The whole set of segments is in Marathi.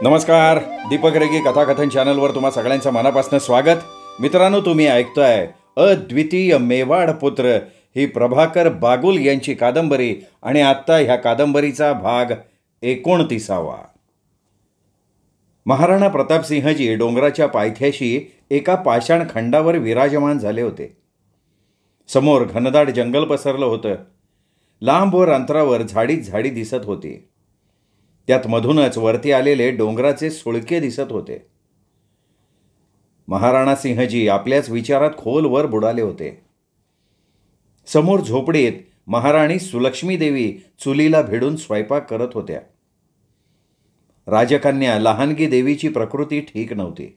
नमस्कार. दीपक रेगी कथाकथन चॅनलवर तुम्हा सगळ्यांचं मनापासून स्वागत. मित्रांनो, तुम्ही ऐकताय अद्वितीय मेवाड पुत्र ही प्रभाकर बागुल यांची कादंबरी आणि आत्ता ह्या कादंबरीचा भाग 29. महाराणा प्रतापसिंहजी डोंगराच्या पायथ्याशी एका पाषाण खंडावर विराजमान झाले होते. समोर घनदाट जंगल पसरलं होतं. लांबवर अंतरावर झाडीच झाडी दिसत होती. त्यात मधूनच वरती आलेले डोंगराचे सुळके दिसत होते. महाराणा सिंहजी आपल्याच विचारात खोलवर बुडाले होते. समोर झोपडीत महाराणी सुलक्ष्मी देवी चुलीला भिडून स्वयंपाक करत होत्या. राजकन्या लहानगी देवीची प्रकृती ठीक नव्हती.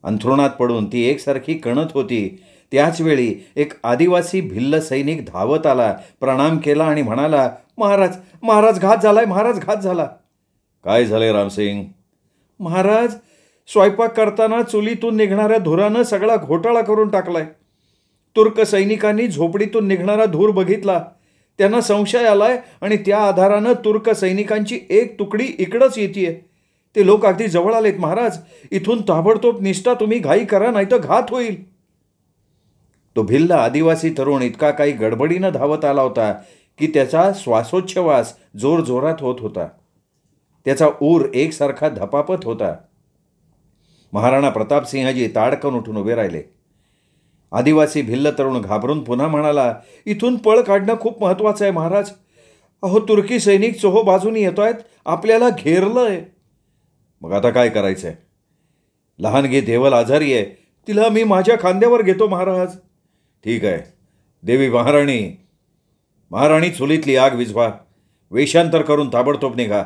अंथरुणात पडून ती एकसारखी कणत होती. त्याचवेळी एक आदिवासी भिल्ल सैनिक धावत आला, प्रणाम केला आणि म्हणाला, महाराज महाराज घात झालाय, महाराज घात झाला. काय झाले रामसिंग? महाराज, स्वयंपाक करताना चुलीतून निघणाऱ्या धुरानं सगळा घोटाळा करून टाकलाय. तुर्क सैनिकांनी झोपडीतून निघणारा धूर बघितला. त्यांना संशय आलाय आणि त्या आधारानं तुर्क सैनिकांची एक तुकडी इकडंच येते. ते लोक अगदी जवळ आलेत महाराज. इथून ताबडतोब निष्ठा तुम्ही घाई करा, नाही तर घात होईल. तो भिल्ल आदिवासी तरुण इतका काही गडबडीनं धावत आला होता की त्याचा श्वासोच्छवास जोरजोरात होत होता. त्याचा ऊर एकसारखा धपापत होता. महाराणा प्रतापसिंहजी ताडकन उठून उभे राहिले. आदिवासी भिल्ल तरुण घाबरून पुन्हा म्हणाला, इथून पळ काढणं खूप महत्वाचं आहे महाराज. अहो, तुर्की सैनिक चोहो बाजूनी येत आहेत, आपल्याला घेरलंय. मग आता काय करायचंय? लहानगी देवल आजारी आहे, तिला मी माझ्या खांद्यावर घेतो महाराज. ठीक आहे. देवी महाराणी चुलीतली आग विझवा. वेषांतर करून ताबडतोब निघा.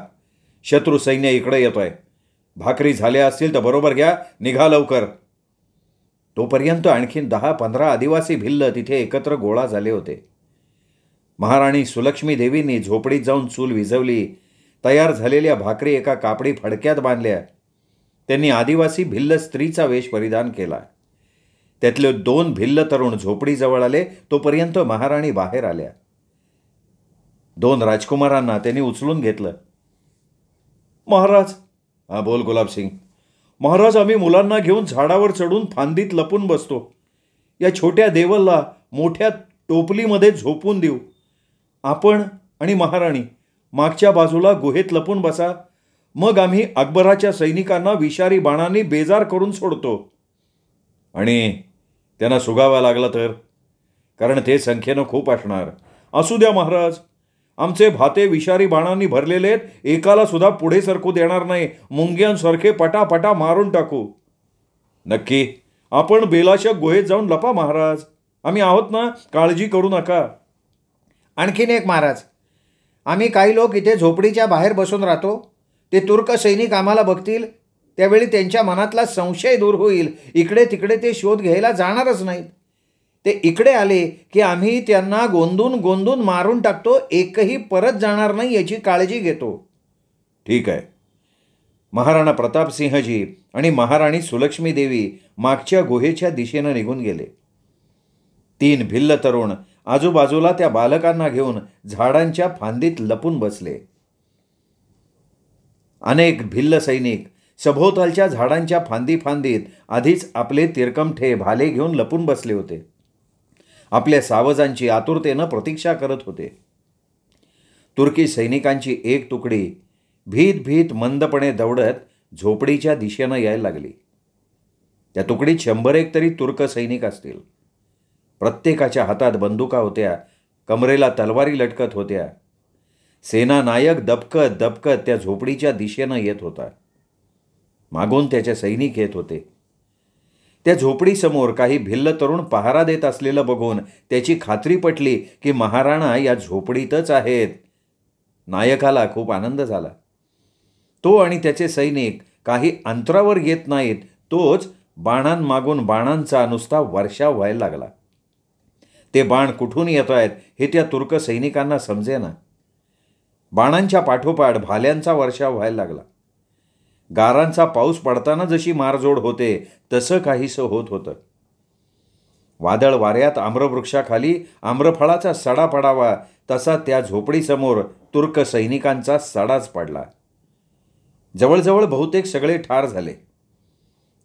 शत्रू सैन्य इकडे येतोय. भाकरी झाल्या असतील तर बरोबर घ्या, निघा लवकर. तोपर्यंत आणखीन 10-15 आदिवासी भिल्ल तिथे एकत्र गोळा झाले होते. महाराणी सुलक्ष्मी देवींनी झोपडीत जाऊन चूल विझवली. तयार झालेल्या भाकरी एका कापडी फडक्यात बांधल्या. त्यांनी आदिवासी भिल्ल स्त्रीचा वेश परिधान केला. त्यातले 2 भिल्ल तरुण झोपडीजवळ आले. तोपर्यंत महाराणी बाहेर आल्या. 2 राजकुमारांना त्यांनी उचलून घेतलं. महाराज. हा, बोल गुलाबसिंग. महाराज, आम्ही मुलांना घेऊन झाडावर चढून फांदीत लपून बसतो. या छोट्या देवलला मोठ्या टोपलीमध्ये झोपून देऊ. आपण आणि महाराणी मागच्या बाजूला गुहेत लपून बसा. मग आम्ही अकबराच्या सैनिकांना विषारी बाणांनी बेजार करून सोडतो. आणि त्यांना सुगावा लागला तर? कारण ते संख्येनं खूप असणार. असू द्या महाराज. आमचे भाते विषारी बाणांनी भरलेले आहेत. एकाला सुद्धा पुढे सरकू देणार नाही. मुंग्यांसारखे पटापटा मारून टाकू. नक्की? आपण बेलाशक गुहेत जाऊन लपा महाराज. आम्ही आहोत ना, काळजी करू नका. आणखीन एक महाराज, आम्ही काही लोक इथे झोपडीच्या बाहेर बसून राहतो. ते तुर्क सैनिक आम्हाला बघतील, त्यावेळी त्यांच्या मनातला संशय दूर होईल. इकडे तिकडे ते शोध घ्यायला जाणारच नाहीत. ते इकडे आले की आम्ही त्यांना गोंदून मारून टाकतो. एकही परत जाणार नाही याची काळजी घेतो. ठीक आहे. महाराणा प्रतापसिंहजी आणि महाराणी सुलक्ष्मी देवी मागच्या गुहेच्या दिशेनं निघून गेले. 3 भिल्ल तरुण आजूबाजूला त्या बालकांना घेऊन झाडांच्या फांदीत लपून बसले. अनेक भिल्ल सैनिक सभोवतालच्या झाडांच्या फांदीत आधीच आपले तिरकमठे भाले घेऊन लपून बसले होते. आपल्या सावजांची आतुरतेनं प्रतीक्षा करत होते. तुर्की सैनिकांची एक तुकडी भीत मंदपणे दौडत झोपडीच्या दिशेनं यायला लागली. त्या तुकडीत 100 तरी तुर्क सैनिक असतील. प्रत्येकाच्या हातात बंदुका होत्या. कमरेला तलवारी लटकत होत्या. सेनानायक दबकत त्या झोपडीच्या दिशेनं येत होता. मागून त्याचे सैनिक येत होते. त्या झोपडीसमोर काही भिल्ल तरुण पहारा देत असलेलं बघून त्याची खात्री पटली की महाराणा या झोपडीतच आहेत. नायकाला खूप आनंद झाला. तो आणि त्याचे सैनिक काही अंतरावर येत नाहीत, तोच बाणांमागून बाणांचा नुसता वर्षाव व्हायला लागला. ते बाण कुठून येत आहेत हे त्या तुर्क सैनिकांना समजेना. बाणांच्या पाठोपाठ भाल्यांचा वर्षाव व्हायला लागला. गारांचा पाऊस पडताना जशी मारजोड होते तसं काहीसं होत होतं. वादळ वाऱ्यात आम्रवृक्षाखाली आम्रफळाचा सडा पडावा तसा त्या झोपडीसमोर तुर्क सैनिकांचा सडाच पडला. जवळजवळ बहुतेक सगळे ठार झाले.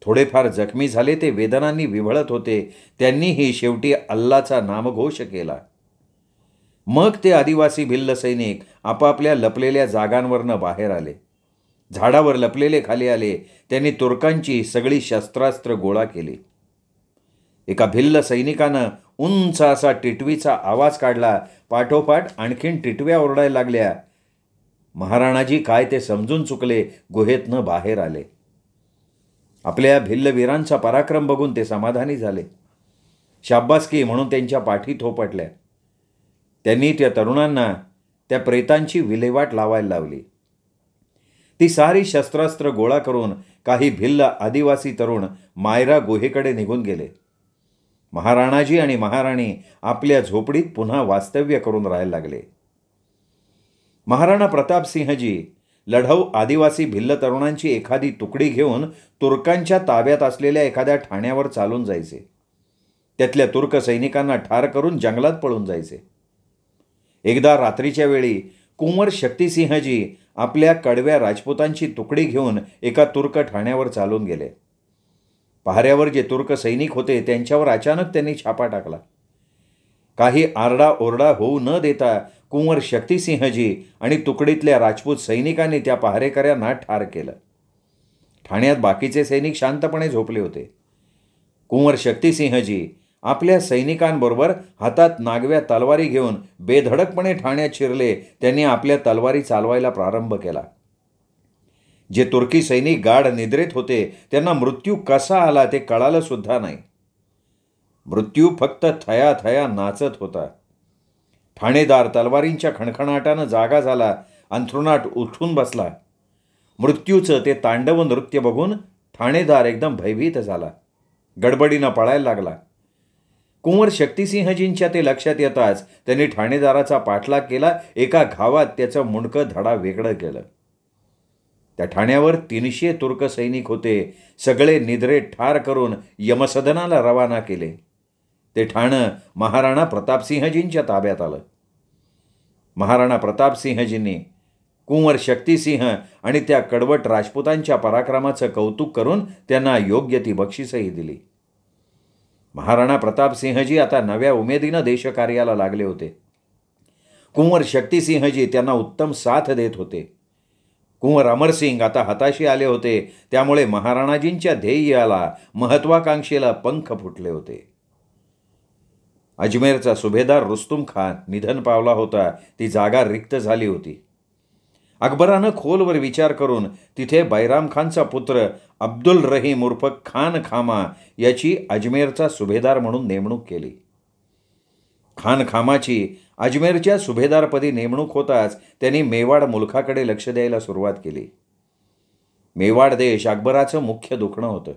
थोडेफार जखमी झाले ते वेदनांनी विव्हळत होते. त्यांनीही शेवटी अल्लाचा नामघोष केला. मग ते आदिवासी भिल्ल सैनिक आपापल्या लपलेल्या जागांवरनं बाहेर आले. झाडावर लपलेले खाली आले. त्यांनी तुर्कांची सगळी शस्त्रास्त्र गोळा केली. एका भिल्ल सैनिकानं उंच असा टिटवीचा आवाज काढला. पाठोपाठ आणखीन टिटव्या ओरडायला लागल्या. महाराणाजी काय ते समजून चुकले. गुहेतनं बाहेर आले. आपल्या भिल्लवीरांचा पराक्रम बघून ते समाधानी झाले. शाब्बासकी म्हणून त्यांच्या पाठी थोपटल्या. त्यांनी त्या तरुणांना त्या प्रेतांची विल्हेवाट लावायला लावली. ती सारी शस्त्रास्त्र गोळा करून काही भिल्ल आदिवासी तरुण मायरा गुहेकडे निघून गेले. महाराणाजी आणि महाराणी आपल्या झोपडीत पुन्हा वास्तव्य करून राहायला लागले. महाराणा प्रतापसिंहजी लढाऊ आदिवासी भिल्ल तरुणांची एखादी तुकडी घेऊन तुर्कांच्या ताब्यात असलेल्या एखाद्या ठाण्यावर चालून जायचे. त्यातल्या तुर्क सैनिकांना ठार करून जंगलात पळून जायचे. एकदा रात्रीच्या वेळी कुंवर शक्तिसिंहजी आपल्या कडव्या राजपुतांची तुकडी घेऊन एका तुर्क ठाण्यावर चालून गेले. पहाऱ्यावर जे तुर्क सैनिक होते त्यांच्यावर अचानक त्यांनी छापा टाकला. काही आरडाओरडा होऊ न देता कुंवर शक्तिसिंहजी आणि तुकडीतल्या राजपूत सैनिकांनी त्या पहारेकऱ्यांना ठार केलं. ठाण्यात बाकीचे सैनिक शांतपणे झोपले होते. कुंवर शक्तिसिंहजी आपल्या सैनिकांबरोबर हातात नागव्या तलवारी घेऊन बेधडकपणे ठाण्यात शिरले. त्यांनी आपल्या तलवारी चालवायला प्रारंभ केला. जे तुर्की सैनिक गाढ निद्रेत होते त्यांना मृत्यू कसा आला ते कळालं सुद्धा नाही. मृत्यू फक्त थया थया नाचत होता. ठाणेदार तलवारींच्या खणखणाटानं जागा झाला. अंथरुणात उठून बसला. मृत्यूचं ते तांडव नृत्य बघून ठाणेदार एकदम भयभीत झाला. गडबडीनं पळायला लागला. कुंवर शक्तिसिंहजींच्या ते लक्षात येताच त्यांनी ठाणेदाराचा पाठलाग केला. एका घावात त्याचं मुंडकं धडा वेगळं केलं. त्या ठाण्यावर 300 तुर्क सैनिक होते. सगळे निद्रेत ठार करून यमसदनाला रवाना केले. ते ठाणं महाराणा प्रतापसिंहजींच्या ताब्यात आलं. महाराणा प्रतापसिंहजींनी कुंवर शक्तिसिंह आणि त्या कडवट राजपुतांच्या पराक्रमाचं कौतुक करून त्यांना योग्य ती बक्षीसही दिली. महाराणा प्रतापसिंहजी आता नव्या उमेदीनं देशकार्याला लागले होते. कुंवर शक्तिसिंहजी त्यांना उत्तम साथ देत होते. कुंवर अमरसिंग आता हाताशी आले होते. त्यामुळे महाराणाजींच्या ध्येयाला महत्वाकांक्षेला पंख फुटले होते. अजमेरचा सुभेदार रुस्तुम खान निधन पावला होता. ती जागा रिक्त झाली होती. अकबरानं खोलवर विचार करून तिथे बैराम खानचा पुत्र अब्दुल रहीम उर्फ खान खामा याची अजमेरचा सुभेदार म्हणून नेमणूक केली. खान खामाची अजमेरच्या सुभेदारपदी नेमणूक होताच त्यांनी मेवाड मुलखाकडे लक्ष द्यायला सुरुवात केली. मेवाड देश अकबराचं मुख्य दुखणं होतं.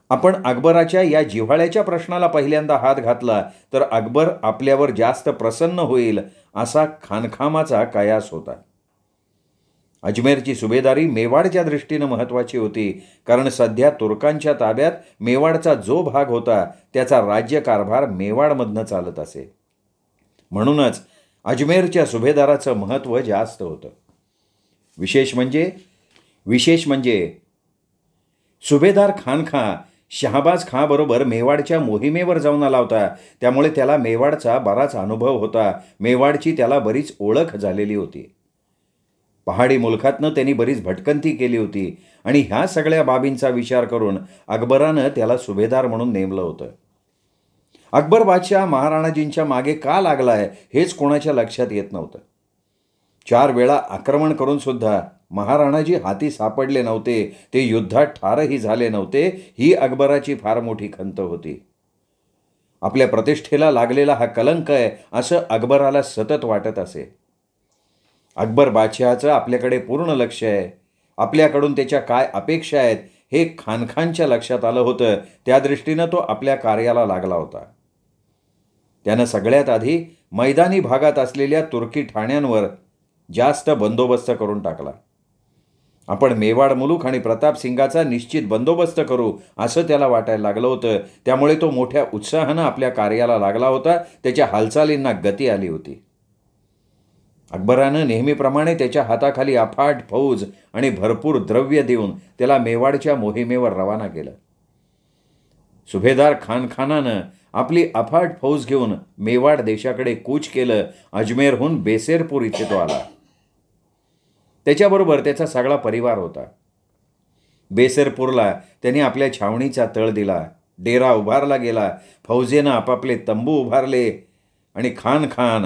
आपण अकबराच्या या जिव्हाळ्याच्या प्रश्नाला पहिल्यांदा हात घातला तर अकबर आपल्यावर जास्त प्रसन्न होईल असा खानखामाचा कयास होता. अजमेरची सुभेदारी मेवाडच्या दृष्टीनं महत्त्वाची होती. कारण सध्या तुर्कांच्या ताब्यात मेवाडचा जो भाग होता त्याचा राज्यकारभार मेवाडमधनं चालत असे. म्हणूनच अजमेरच्या सुभेदाराचं महत्त्व जास्त होतं. विशेष म्हणजे सुभेदार खानखा शहाबाज खाँबरोबर मेवाडच्या मोहिमेवर जाऊन आला होता. त्यामुळे त्याला मेवाडचा बराच अनुभव होता. मेवाडची त्याला बरीच ओळख झालेली होती. पहाडी मुलखातनं त्यांनी बरीच भटकंती केली होती आणि ह्या सगळ्या बाबींचा विचार करून अकबरानं त्याला सुभेदार म्हणून नेमलं होतं. अकबर बादशाह महाराणाजींच्या मागे का लागलाय हेच कोणाच्या लक्षात येत नव्हतं. 4 वेळा आक्रमण करून सुद्धा महाराणाजी हाती सापडले नव्हते. ते युद्धात ठारही झाले नव्हते. ही अकबराची फार मोठी खंत होती. आपल्या प्रतिष्ठेला लागलेला हा कलंक आहे असं अकबराला सतत वाटत असे. अकबर बादशहाचं आपल्याकडे पूर्ण लक्ष आहे. आपल्याकडून त्याच्या काय अपेक्षा आहेत हे खानखांच्या लक्षात आलं होतं. त्या दृष्टीनं तो आपल्या कार्याला लागला होता. त्यानं सगळ्यात आधी मैदानी भागात असलेल्या तुर्की ठाण्यांवर जास्त बंदोबस्त करून टाकला. आपण मेवाड मुलूक आणि प्रतापसिंगाचा निश्चित बंदोबस्त करू असं त्याला वाटायला लागलं होतं. त्यामुळे तो मोठ्या उत्साहानं आपल्या कार्याला लागला होता. त्याच्या हालचालींना गती आली होती. अकबरानं नेहमीप्रमाणे त्याच्या हाताखाली अफाट फौज आणि भरपूर द्रव्य देऊन त्याला मेवाडच्या मोहिमेवर रवाना केलं. सुभेदार खानानं आपली अफाट फौज घेऊन मेवाड देशाकडे कूच केलं. अजमेरहून बेसेरपूर इथे तो आला. त्याच्याबरोबर त्याचा सगळा परिवार होता. बेसेरपूरला त्यांनी आपल्या छावणीचा तळ दिला. डेरा उभारला गेला. फौजेनं आपापले तंबू उभारले आणि खान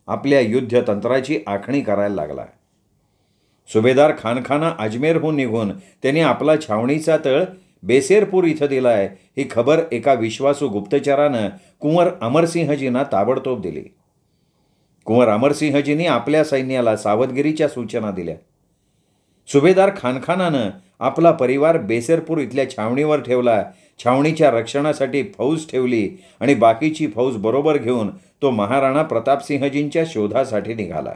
आपल्या युद्धतंत्राची आखणी करायला लागला. सुभेदार खाना अजमेरहून निघून त्यांनी आपला छावणीचा तळ बेसेरपूर इथं दिला आहे ही खबर एका विश्वासू गुप्तचरानं कुंवर अमरसिंहजींना ताबडतोब दिली. कुंवर अमरसिंहजींनी आपल्या सैन्याला सावधगिरीच्या सूचना दिल्या. सुभेदार खानानं आपला परिवार बेसेरपूर इथल्या छावणीवर ठेवला. छावणीच्या रक्षणासाठी फौज ठेवली आणि बाकीची फौज बरोबर घेऊन तो महाराणा प्रतापसिंहजींच्या शोधासाठी निघाला.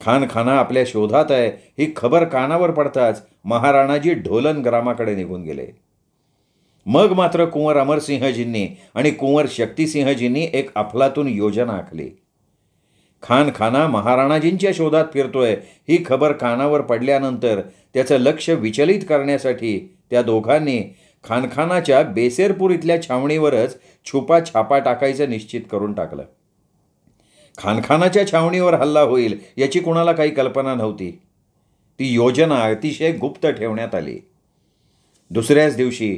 खाना आपल्या शोधात आहे ही खबर कानावर पडताच महाराणाजी ढोलन ग्रामाकडे निघून गेले. मग मात्र कुंवर अमरसिंहजींनी आणि कुंवर शक्तिसिंहजींनी एक अफलातून योजना आखली. खाना महाराणाजींच्या शोधात फिरतोय ही खबर कानावर पडल्यानंतर त्याचं लक्ष विचलित करण्यासाठी त्या दोघांनी खानाच्या बेसेरपूर इथल्या छावणीवरच छुपा छापा टाकायचं निश्चित करून टाकलं. खानाच्या छावणीवर हल्ला होईल याची कुणाला काही कल्पना नव्हती. ती योजना अतिशय गुप्त ठेवण्यात आली. दुसऱ्याच दिवशी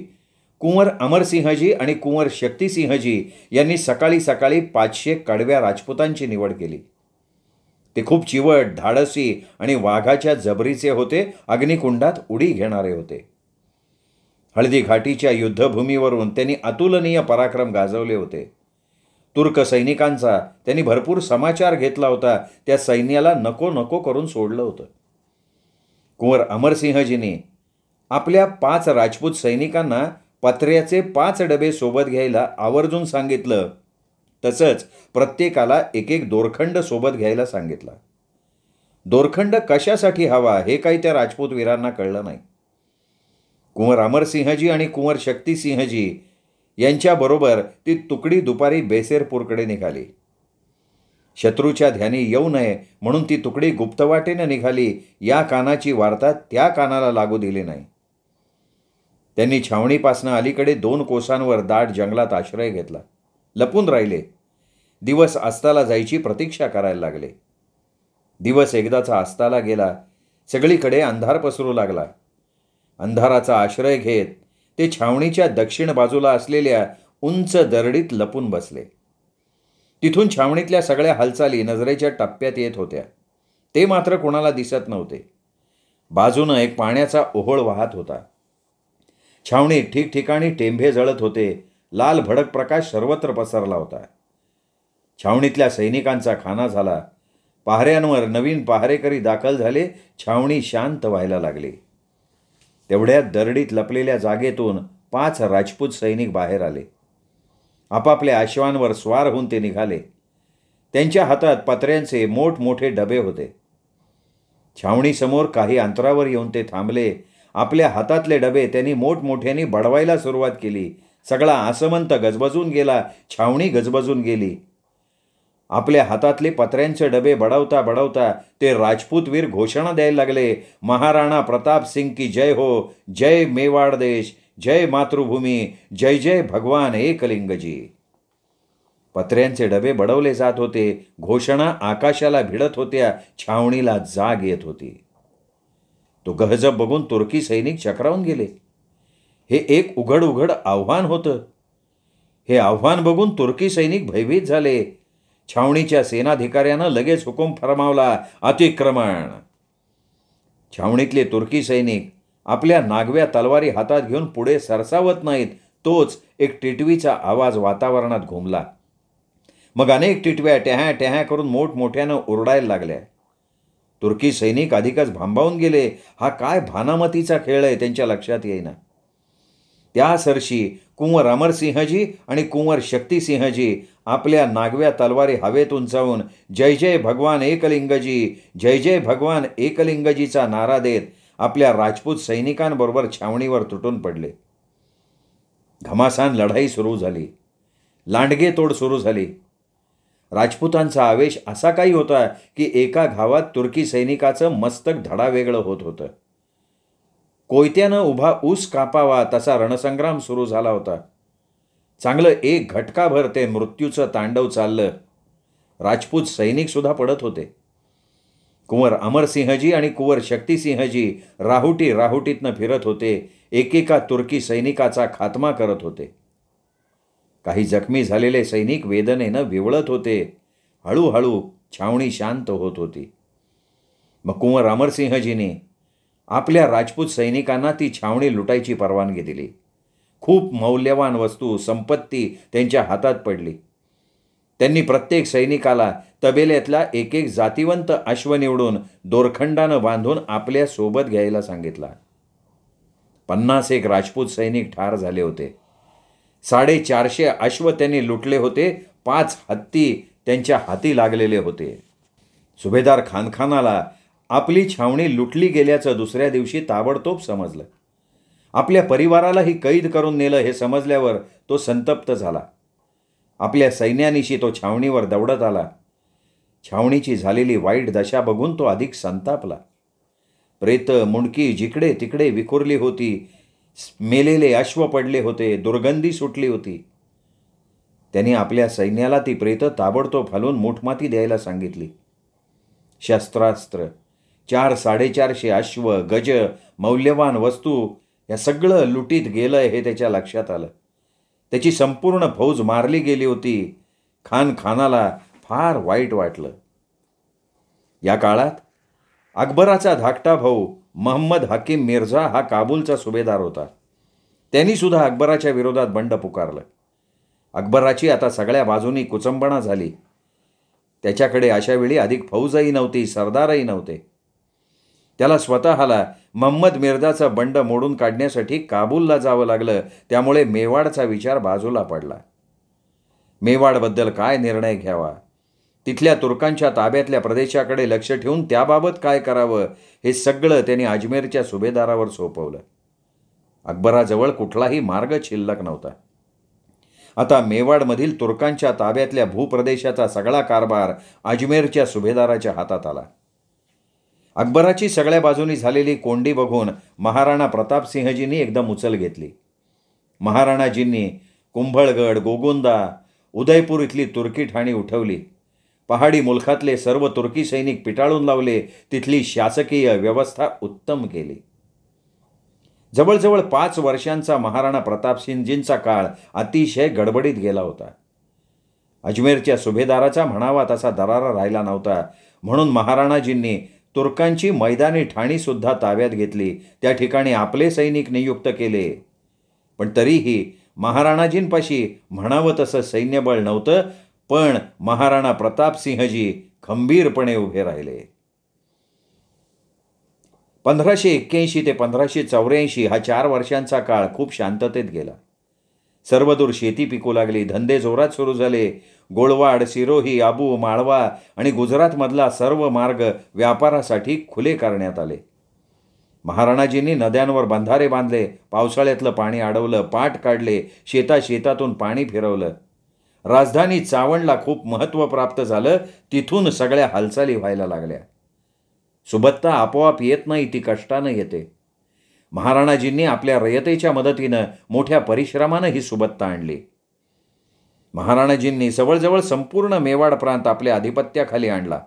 कुंवर अमरसिंहजी आणि कुंवर शक्तिसिंहजी यांनी सकाळी 500 कडव्या राजपुतांची निवड केली. ते खूप चिवट, धाडसी आणि वाघाच्या जबरीचे होते. अग्निकुंडात उडी घेणारे होते. हळदी घाटीच्या युद्धभूमीवरून त्यांनी अतुलनीय पराक्रम गाजवले होते. तुर्क सैनिकांचा त्यांनी भरपूर समाचार घेतला होता. त्या सैन्याला नको करून सोडलं होतं. कुंवर अमरसिंहजींनी आपल्या 5 राजपूत सैनिकांना पत्र्याचे 5 डबे सोबत घ्यायला आवर्जून सांगितलं. तसंच प्रत्येकाला एक दोरखंड सोबत घ्यायला सांगितला. दोरखंड कशासाठी हवा हे काही त्या राजपूत वीरांना कळलं नाही. कुंवर अमरसिंहजी आणि कुंवर शक्तिसिंहजी यांच्याबरोबर ती तुकडी दुपारी बेसेरपूरकडे निघाली. शत्रूच्या ध्यानी येऊ नये म्हणून ती तुकडी गुप्तवाटेनं निघाली. या कानाची वार्ता त्या कानाला लागू दिली नाही. त्यांनी छावणीपासनं अलीकडे 2 कोसांवर दाट जंगलात आश्रय घेतला. लपून राहिले. दिवस अस्ताला जायची प्रतीक्षा करायला लागले. दिवस एकदाचा अस्ताला गेला. सगळीकडे अंधार पसरू लागला. अंधाराचा आश्रय घेत ते छावणीच्या दक्षिण बाजूला असलेल्या उंच दरडीत लपून बसले. तिथून छावणीतल्या सगळ्या हालचाली नजरेच्या टप्प्यात येत होत्या. ते मात्र कोणाला दिसत नव्हते. बाजूनं एक पाण्याचा ओहोळ वाहत होता. छावणीत ठिकठिकाणी टेंभे जळत होते. लाल भडक प्रकाश सर्वत्र पसरला होता. छावणीतल्या सैनिकांचा खाना झाला. पहाऱ्यांवर नवीन पहारेकरी दाखल झाले. छावणी शांत व्हायला लागली. तेवढ्यात दरडीत लपलेल्या जागेतून 5 राजपूत सैनिक बाहेर आले. आपापल्या अश्वांवर स्वार होऊन ते निघाले. त्यांच्या हातात पत्र्यांचे मोठमोठे डबे होते. छावणीसमोर काही अंतरावर येऊन ते थांबले. आपल्या हातातले डबे त्यांनी मोठमोठ्याने बडवायला सुरुवात केली. सगळा आसमंत गजबजून गेला. छावणी गजबजून गेली. आपल्या हातातले पत्र्यांचे डबे बडवता ते राजपूत वीर घोषणा द्यायला लागले. महाराणा प्रताप सिंग की जय हो, जय मेवाड देश, जय मातृभूमी, जय जय भगवान एकलिंगजी. पत्र्यांचे डबे बडवले जात होते. घोषणा आकाशाला भिडत होत्या. छावणीला जाग येत होती. तो गहजब बघून तुर्की सैनिक चक्रावून गेले. हे एक उघड आव्हान होतं. हे आव्हान बघून तुर्की सैनिक भयभीत झाले. छावणीच्या सेनाधिकाऱ्यानं लगेच हुकूम फरमावला, अतिक्रमण. छावणीतले तुर्की सैनिक आपल्या नागव्या तलवारी हातात घेऊन पुढे सरसावत नाहीत. तोच एक टिटवीचा आवाज वातावरणात घुमला. मग अनेक टिटव्या टॅह्या करून मोठमोठ्यानं ओरडायला लागल्या. तुर्की सैनिक अधिकच भांबावून गेले. हा काय भानामतीचा खेळ आहे त्यांच्या लक्षात येईना. त्या सरशी कुंवर अमरसिंहजी आणि कुंवर शक्तिसिंहजी आपल्या नागव्या तलवारी हवेत उंचावून जय जय भगवान एकलिंगजी, जय जय भगवान एकलिंगजीचा नारा देत आपल्या राजपूत सैनिकांबरोबर छावणीवर तुटून पडले. घमासान लढाई सुरू झाली. लांडगे तोड सुरू झाली. राजपुतांचा आवेश असा काही होता की एका घावात तुर्की सैनिकाचं मस्तक धडावेगळं होत होतं. कोयत्यानं उभा ऊस कापावा तसा रणसंग्राम सुरू झाला होता. चांगलं एक घटकाभर ते मृत्यूचं तांडव चाललं. राजपूत सैनिकसुद्धा पडत होते. कुंवर अमरसिंहजी आणि कुंवर शक्तिसिंहजी राहुटीतनं फिरत होते. एकेका तुर्की सैनिकाचा खात्मा करत होते. काही जखमी झालेले सैनिक वेदनेनं विवळत होते. हळूहळू छावणी शांत होत होती. मग कुंवर अमरसिंहजीने आपल्या राजपूत सैनिकांना ती छावणी लुटायची परवानगी दिली. खूप मौल्यवान वस्तू संपत्ती त्यांच्या हातात पडली. त्यांनी प्रत्येक सैनिकाला तबेल्यातला एक एक जातिवंत अश्व निवडून दोरखंडानं बांधून आपल्या सोबत घ्यायला सांगितला. 51 राजपूत सैनिक ठार झाले होते. 450 अश्व त्यांनी लुटले होते. 5 हत्ती त्यांच्या हाती लागलेले होते. सुभेदार खानखानाला आपली छावणी लुटली गेल्याचं दुसऱ्या दिवशी ताबडतोब समजलं. आपल्या परिवारालाही कैद करून नेलं हे समजल्यावर तो संतप्त झाला. आपल्या सैन्यानिशी तो छावणीवर दौडत आला. छावणीची झालेली वाईट दशा बघून तो अधिक संतापला. प्रेत मुंडकी जिकडे तिकडे विखुरली होती. मेलेले अश्व पडले होते. दुर्गंधी सुटली होती. त्यांनी आपल्या सैन्याला ती प्रेत ताबडतोब हलवून मूठमाती द्यायला सांगितली. शस्त्रास्त्र, 400-450 अश्व, गज, मौल्यवान वस्तू या सगळं लुटीत गेलं हे त्याच्या लक्षात आलं. त्याची संपूर्ण फौज मारली गेली होती. खानाला फार वाईट वाटलं. या काळात अकबराचा धाकटा भाऊ महम्मद हकीम मिर्झा हा काबूलचा सुभेदार होता. त्यांनीसुद्धा अकबराच्या विरोधात बंड पुकारलं. अकबराची आता सगळ्या बाजूनी कुचंबणा झाली. त्याच्याकडे अशावेळी अधिक फौजही नव्हती, सरदारही नव्हते. त्याला स्वतःला महम्मद मिर्झाचा बंड मोडून काढण्यासाठी काबूलला जावं लागलं. त्यामुळे मेवाडचा विचार बाजूला पडला. मेवाडबद्दल काय निर्णय घ्यावा, तिथल्या तुर्कांच्या ताब्यातल्या प्रदेशाकडे लक्ष ठेवून त्याबाबत काय करावं हे सगळं त्यांनी अजमेरच्या सुभेदारावर सोपवलं. अकबराजवळ कुठलाही मार्ग शिल्लक नव्हता. आता मेवाडमधील तुर्कांच्या ताब्यातल्या भूप्रदेशाचा सगळा कारभार अजमेरच्या सुभेदाराच्या हातात आला. अकबराची सगळ्या बाजूनी झालेली कोंडी बघून महाराणा प्रतापसिंहजींनी एकदम उचल घेतली. महाराणाजींनी कुंभळगड, गोगोंदा, उदयपूर इथली तुर्की ठाणी उठवली. पहाडी मुलखातले सर्व तुर्की सैनिक पिटाळून लावले. तिथली शासकीय व्यवस्था उत्तम केली. जवळजवळ 5 वर्षांचा महाराणा प्रतापसिंहजींचा काळ अतिशय गडबडीत गेला होता. अजमेरच्या सुभेदाराचा म्हणावा तसा दरारा राहिला नव्हता. म्हणून महाराणाजींनी तुर्कांची मैदानी ठाणीसुद्धा ताब्यात घेतली. त्या ठिकाणी आपले सैनिक नियुक्त केले. पण तरीही महाराणाजींपाशी म्हणावं तसं सैन्यबळ नव्हतं. पण महाराणा प्रतापसिंहजी खंबीरपणे उभे राहिले. 1581 ते 1584 हा 4 वर्षांचा काळ खूप शांततेत गेला. सर्वदूर शेती पिकू लागली. धंदे जोरात सुरू झाले. गोळवाड, सिरोही, आबू, माळवा आणि गुजरातमधला सर्व मार्ग व्यापारासाठी खुले करण्यात आले. महाराणाजींनी नद्यांवर बंधारे बांधले. पावसाळ्यातलं पाणी अडवलं. पाट काढले. शेतातून पाणी फिरवलं. राजधानी चावंडला खूप महत्त्व प्राप्त झालं. तिथून सगळ्या हालचाली व्हायला लागल्या. सुबत्ता आपोआप येत नाही, ती कष्टानं येते. महाराणाजींनी आपल्या रयतेच्या मदतीनं मोठ्या परिश्रमानं ही सुबत्ता आणली. महाराणाजींनी जवळजवळ संपूर्ण मेवाड प्रांत आपल्या अधिपत्याखाली आणला.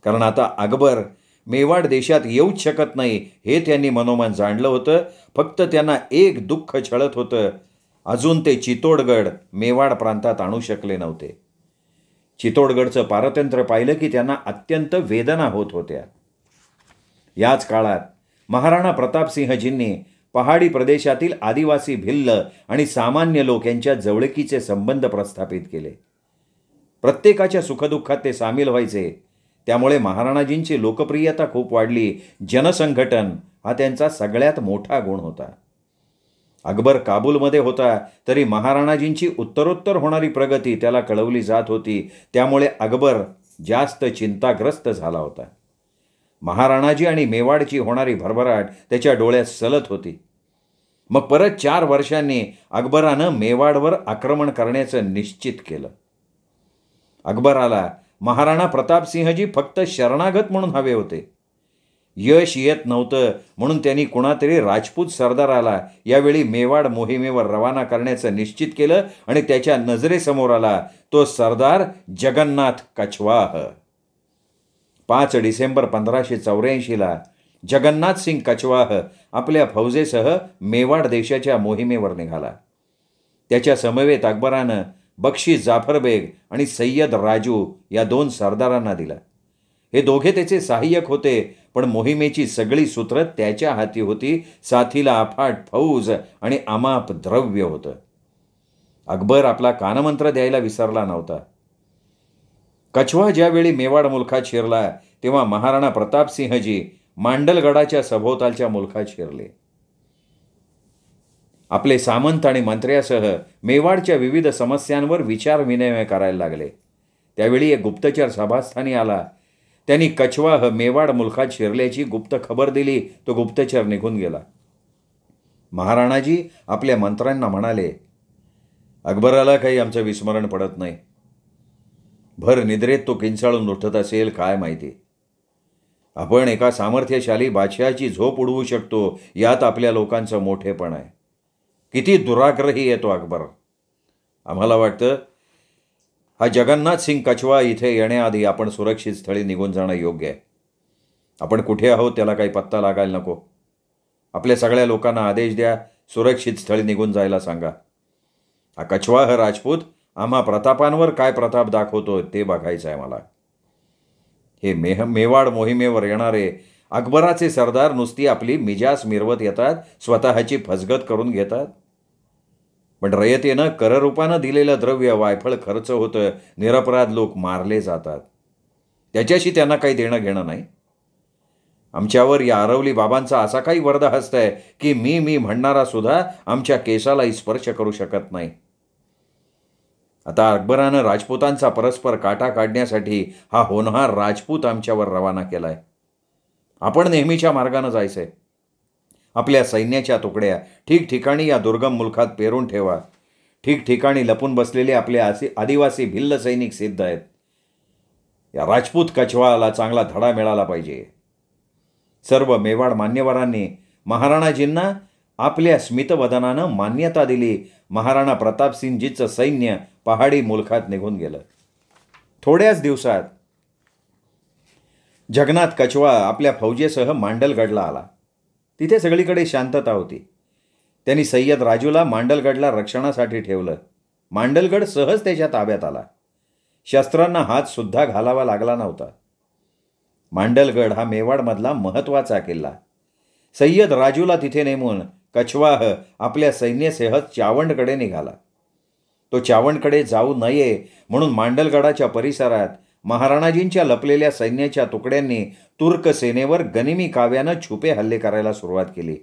कारण आता अकबर मेवाड देशात येऊच शकत नाही हे त्यांनी मनोमन जाणलं होतं. फक्त त्यांना एक दुःख छळत होतं. अजून ते चितोडगड मेवाड प्रांतात आणू शकले नव्हते. चितोडगडचं पारतंत्र्य पाहिलं की त्यांना अत्यंत वेदना होत होत्या. याच काळात महाराणा प्रतापसिंहजींनी पहाडी प्रदेशातील आदिवासी, भिल्ल आणि सामान्य लोक यांच्या जवळकीचे संबंध प्रस्थापित केले. प्रत्येकाच्या सुखदुःखात ते सामील व्हायचे. त्यामुळे महाराणाजींची लोकप्रियता खूप वाढली. जनसंघटन हा त्यांचा सगळ्यात मोठा गुण होता. अकबर काबूलमध्ये होता तरी महाराणाजींची उत्तरोत्तर होणारी प्रगती त्याला कळवली जात होती. त्यामुळे अकबर जास्त चिंताग्रस्त झाला होता. महाराणाजी आणि मेवाडची होणारी भरभराट त्याच्या डोळ्यात सलत होती. मग परत 4 वर्षांनी अकबरानं मेवाडवर आक्रमण करण्याचं निश्चित केलं. अकबराला महाराणा प्रतापसिंहजी फक्त शरणागत म्हणून हवे होते. यश येत नव्हतं म्हणून त्यांनी कुणातरी राजपूत सरदाराला यावेळी मेवाड मोहिमेवर रवाना करण्याचं निश्चित केलं आणि त्याच्या नजरेसमोर आला तो सरदार जगन्नाथ कछवाह. 5 डिसेंबर 1584ला जगन्नाथ सिंग कछवाह आपल्या फौजेसह मेवाड देशाच्या मोहिमेवर निघाला. त्याच्या समवेत अकबरानं बक्षी जाफरबेग आणि सय्यद राजू या 2 सरदारांना दिला. हे दोघे त्याचे सहाय्यक होते, पण मोहिमेची सगळी सूत्र त्याच्या हाती होती. साथीला अफाट फौज आणि अमाप द्रव्य होतं. अकबर आपला कानमंत्र द्यायला विसरला नव्हता. कछवा ज्यावेळी मेवाड मुलखात शिरला तेव्हा महाराणा प्रतापसिंहजी मांडलगडाच्या सभोवतालच्या मुलखात शिरले. आपले सामंत आणि मंत्र्यासह मेवाडच्या विविध समस्यांवर विचारविनिमय करायला लागले. त्यावेळी एक गुप्तचर सभास्थानी आला. त्यांनी कछवाह मेवाड मुलखात शिरल्याची गुप्त खबर दिली. तो गुप्तचर निघून गेला. महाराणाजी आपल्या मंत्र्यांना म्हणाले, अकबराला काही आमचं विस्मरण पडत नाही. भर निद्रेत तो किंचाळून उठत असेल काय माहिती. आपण एका सामर्थ्यशाली बादशहाची झोप उडवू शकतो, यात आपल्या लोकांचं मोठेपण आहे. किती दुराग्रही येतो अकबर. आम्हाला वाटतं हा जगन्नाथ सिंग कछवा इथे येण्याआधी आपण सुरक्षित स्थळी निघून जाणं योग्य आहे. आपण कुठे आहोत त्याला काही पत्ता लागायला नको. आपल्या सगळ्या लोकांना आदेश द्या, सुरक्षित स्थळी निघून जायला सांगा. हा कछवाह राजपूत आम्हा प्रतापांवर काय प्रताप दाखवतो ते बघायचं आहे मला. हे मेवाड मोहिमेवर येणारे अकबराचे सरदार नुसती आपली मिजास मिरवत येतात, स्वतःची फसगत करून घेतात. पण रयतेनं कररूपानं दिलेलं द्रव्य वायफळ खर्च होतं, निरपराध लोक मारले जातात. त्याच्याशी त्यांना काही देणं घेणं नाही. आमच्यावर या अरवली बाबांचा असा काही वरदहस्त आहे की मी म्हणणारा सुद्धा आमच्या केसालाही स्पर्श करू शकत नाही. आता अकबरानं राजपूतांचा परस्पर काटा काढण्यासाठी हा होनहार राजपूत आमच्यावर रवाना केलाय. आपण नेहमीच्या मार्गानं जायचंय. आपल्या सैन्याच्या तुकड्या ठिकठिकाणी या दुर्गम मुलखात पेरून ठेवा. ठिकठिकाणी लपून बसलेले आपले आदिवासी भिल्ल सैनिक सिद्ध आहेत. या राजपूत कछवाला चांगला धडा मिळाला पाहिजे. सर्व मेवाड मान्यवरांनी महाराणाजींना आपल्या स्मितवदनानं मान्यता दिली. महाराणा प्रतापसिंहजीचं सैन्य पहाडी मुलखात निघून गेलं. थोड्याच दिवसात जगन्नाथ कछवा आपल्या फौजेसह मांडलगडला आला. तिथे सगळीकडे शांतता होती. त्यांनी सय्यद राजूला मांडलगडला रक्षणासाठी ठेवलं. मांडलगड सहज त्याच्या ताब्यात आला. शस्त्रांना हातसुद्धा घालावा लागला नव्हता. मांडलगड हा मेवाडमधला महत्त्वाचा किल्ला. सय्यद राजूला तिथे नेमून कछवाह आपल्या सैन्यासह चावंडकडे निघाला. तो चावंडकडे जाऊ नये म्हणून मांडलगडाच्या परिसरात महाराणाजींच्या लपलेल्या सैन्याच्या तुकड्यांनी तुर्क सेनेवर गनिमी काव्यानं छुपे हल्ले करायला सुरुवात केली.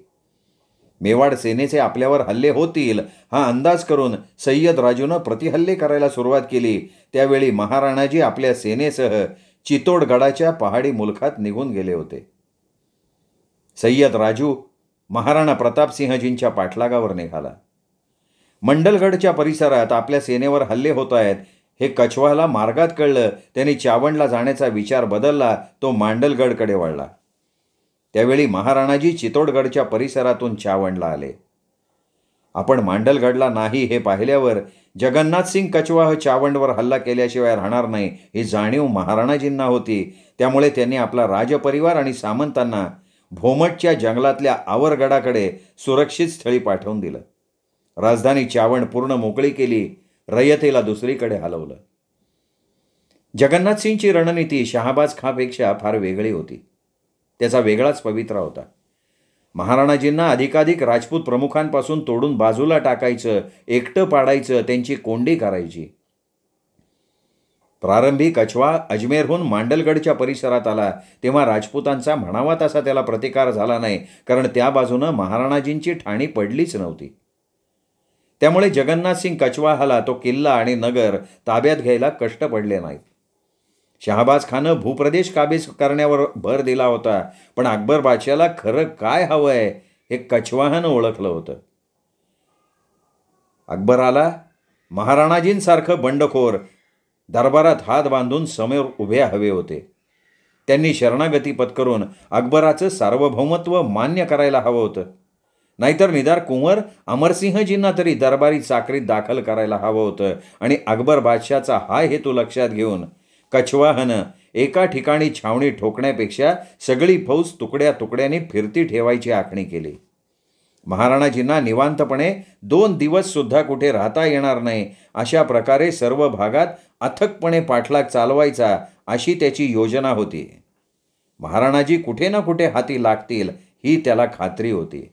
मेवाड सेनेचे आपल्यावर हल्ले होतील हा अंदाज करून सय्यद राजूनं प्रतिहल्ले करायला सुरुवात केली. त्यावेळी महाराणाजी आपल्या सेनेसह चितोडगडाच्या पहाडी मुलखात निघून गेले होते. सय्यद राजू महाराणा प्रतापसिंहजींच्या पाठलागावर निघाला. मंडलगडच्या परिसरात आपल्या सेनेवर हल्ले होत आहेत हे कछवाला मार्गात कळलं. त्यांनी चावंडला जाण्याचा विचार बदलला. तो मांडलगडकडे वळला. त्यावेळी महाराणाजी चितोडगडच्या परिसरातून चावंडला आले. आपण मांडलगडला नाही हे पाहिल्यावर जगन्नाथ सिंग कछवाह चावंडवर हल्ला केल्याशिवाय राहणार नाही ही जाणीव महाराणाजींना होती. त्यामुळे त्यांनी आपला राजपरिवार आणि सामंतांना भोमटच्या जंगलातल्या आवरगडाकडे सुरक्षित स्थळी पाठवून दिलं. राजधानी चावंड पूर्ण मोकळी केली. रयतेला दुसरीकडे हलवलं. जगन्नाथसिंगची रणनीती शहाबाज खाँपेक्षा फार वेगळी होती. त्याचा वेगळाच पवित्रा होता. महाराणाजींना अधिकाधिक राजपूत प्रमुखांपासून तोडून बाजूला टाकायचं, एकटं पाडायचं, त्यांची कोंडी करायची. प्रारंभी कछवा अजमेरहून मांडलगडच्या परिसरात आला तेव्हा राजपूतांचा म्हणावा तसा त्याला प्रतिकार झाला नाही, कारण त्या बाजूनं महाराणाजींची ठाणी पडलीच नव्हती. त्यामुळे जगन्नाथसिंग कछवाहाला तो किल्ला आणि नगर ताब्यात घ्यायला कष्ट पडले नाहीत. शहाबाज खानं भूप्रदेश काबीज करण्यावर भर दिला होता, पण अकबर बादशाला खरं काय हवंय हे कछवाहानं ओळखलं होतं. अकबराला महाराणाजींसारखं बंडखोर दरबारात हात बांधून समोर उभे हवे होते. त्यांनी शरणागती पत्करून अकबराचं सार्वभौमत्व मान्य करायला हवं होतं. नाहीतर निदार कुंवर अमरसिंहजींना तरी दरबारी चाकरीत दाखल करायला हवं होतं. आणि अकबर बादशाचा हा हेतू लक्षात घेऊन कछवाहनं एका ठिकाणी छावणी ठोकण्यापेक्षा सगळी फौज तुकड्या तुकड्यांनी फिरती ठेवायची आखणी केली. महाराणाजींना निवांतपणे 2 दिवससुद्धा कुठे राहता येणार नाही अशा प्रकारे सर्व भागात अथकपणे पाठलाग चालवायचा अशी त्याची योजना होती. महाराणाजी कुठे ना कुठे हाती लागतील ही त्याला खात्री होती.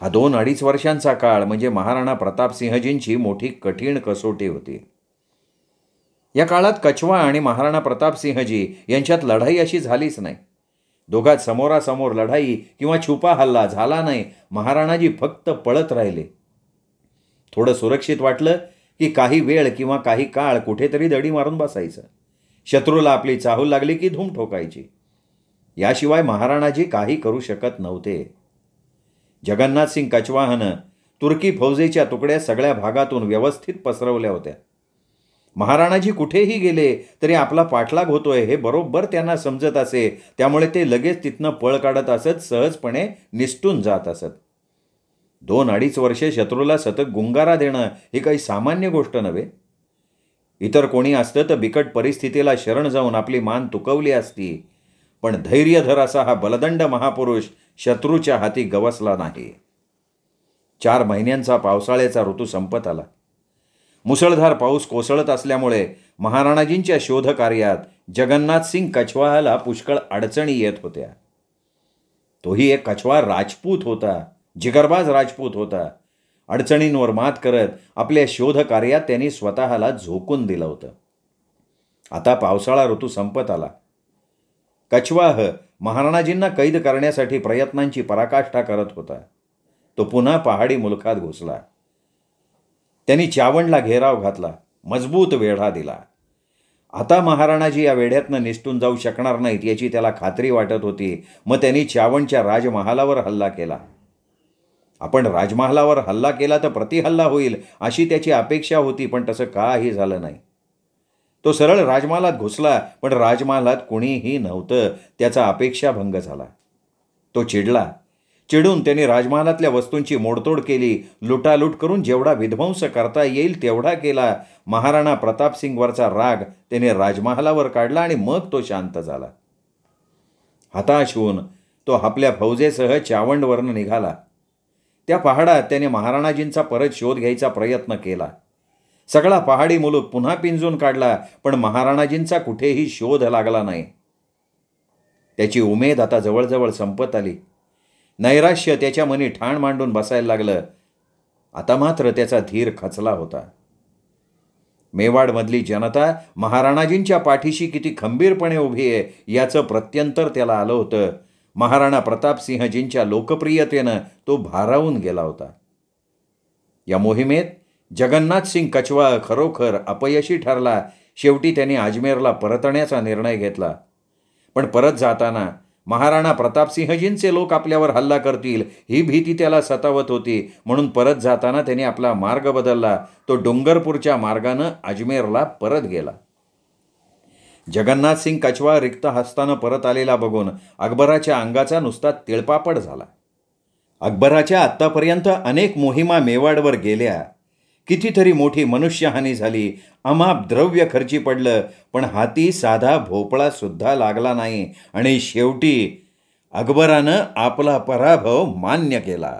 हा 2-2.5 वर्षांचा काळ म्हणजे महाराणा प्रतापसिंहजींची मोठी कठीण कसोटी होती. या काळात कछवा आणि महाराणा प्रतापसिंहजी यांच्यात लढाई अशी झालीच नाही. दोघात समोरासमोर लढाई किंवा छुपा हल्ला झाला नाही. महाराणाजी फक्त पळत राहिले. थोडं सुरक्षित वाटलं की काही वेळ किंवा काही काळ कुठेतरी दडी मारून बसायचं. शत्रूला आपली चाहूल लागली की धूम ठोकायची. याशिवाय महाराणाजी काही करू शकत नव्हते. जगन्नाथसिंग कछवाहनं तुर्की फौजेच्या तुकड्या सगळ्या भागातून व्यवस्थित पसरवल्या होत्या. महाराणाजी कुठेही गेले तरी आपला पाठलाग होतोय हे बरोबर त्यांना समजत असे. त्यामुळे ते लगेच तिथनं पळ काढत असत, सहजपणे निसटून जात असत. 2-2.5 वर्षे शत्रूला सतत गुंगारा देणं ही काही सामान्य गोष्ट नव्हे. इतर कोणी असतं तर बिकट परिस्थितीला शरण जाऊन आपली मान तुकवली असती. पण धैर्यधर असा हा बलदंड महापुरुष शत्रूच्या हाती गवसला नाही. 4 महिन्यांचा पावसाळ्याचा ऋतू संपत आला. मुसळधार पाऊस कोसळत असल्यामुळे महाराणाजींच्या शोधकार्यात जगन्नाथसिंग कछवाहाला पुष्कळ अडचणी येत होत्या. तोही एक कछवा राजपूत होता, जिगरबाज राजपूत होता. अडचणींवर मात करत आपल्या शोधकार्यात त्यांनी स्वतःला झोकून दिलं होतं. आता पावसाळा ऋतू संपत आला. कछवाह महाराणाजींना कैद करण्यासाठी प्रयत्नांची पराकाष्ठा करत होता. तो पुन्हा पहाडी मुलखात घुसला. त्यांनी चावंडला घेराव घातला, मजबूत वेढा दिला. आता महाराणाजी या वेढ्यातनं निसटून जाऊ शकणार नाहीत याची त्याला खात्री वाटत होती. मग त्यांनी चावंडच्या राजमहालावर हल्ला केला. आपण राजमहालावर हल्ला केला तर प्रतिहल्ला होईल अशी त्याची अपेक्षा होती, पण तसं काही झालं नाही. तो सरळ राजमहालात घुसला, पण राजमहालात कुणीही नव्हतं. त्याचा अपेक्षाभंग झाला. तो चिडला. चिडून त्याने राजमहालातल्या वस्तूंची मोडतोड केली. लुटालूट करून जेवढा विध्वंस करता येईल तेवढा केला. महाराणा प्रतापसिंगवरचा राग त्याने राजमहालावर काढला आणि मग तो शांत झाला. हताश होऊन तो आपल्या फौजेसह चावंडवरनं निघाला. त्या पहाडात त्याने महाराणाजींचा परत शोध घ्यायचा प्रयत्न केला. सगळा पहाडी मुलूक पुन्हा पिंजून काढला, पण महाराणाजींचा कुठेही शोध लागला नाही. त्याची उमेद आता जवळजवळ संपत आली. नैराश्य त्याच्या मनी ठाण मांडून बसायला लागलं. आता मात्र त्याचा धीर खचला होता. मेवाडमधली जनता महाराणाजींच्या पाठीशी किती खंबीरपणे उभी आहे याचं प्रत्यंतर त्याला आलं होतं. महाराणा प्रतापसिंहजींच्या लोकप्रियतेनं तो भारावून गेला होता. या मोहिमेत जगन्नाथसिंग कछवा खरोखर अपयशी ठरला. शेवटी त्याने अजमेरला परतण्याचा निर्णय घेतला. पण परत जाताना महाराणा प्रतापसिंहजींचे लोक आपल्यावर हल्ला करतील ही भीती त्याला सतावत होती. म्हणून परत जाताना त्याने आपला मार्ग बदलला. तो डोंगरपूरच्या मार्गानं अजमेरला परत गेला. जगन्नाथसिंग कछवा रिक्त हस्तानं परत आलेला बघून अकबराच्या अंगाचा नुसता तिळपापड झाला. अकबराच्या आत्तापर्यंत अनेक मोहिमा मेवाडवर गेल्या. कितीतरी मोठी मनुष्यहानी झाली. अमाप द्रव्य खर्ची पडलं, पण हाती साधा भोपळासुद्धा लागला नाही. आणि शेवटी अकबरानं आपला पराभव मान्य केला.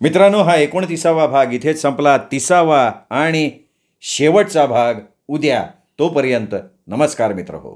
मित्रांनो, हा 29वा भाग इथेच संपला. 30वा आणि शेवटचा भाग उद्या. तोपर्यंत नमस्कार मित्रहो.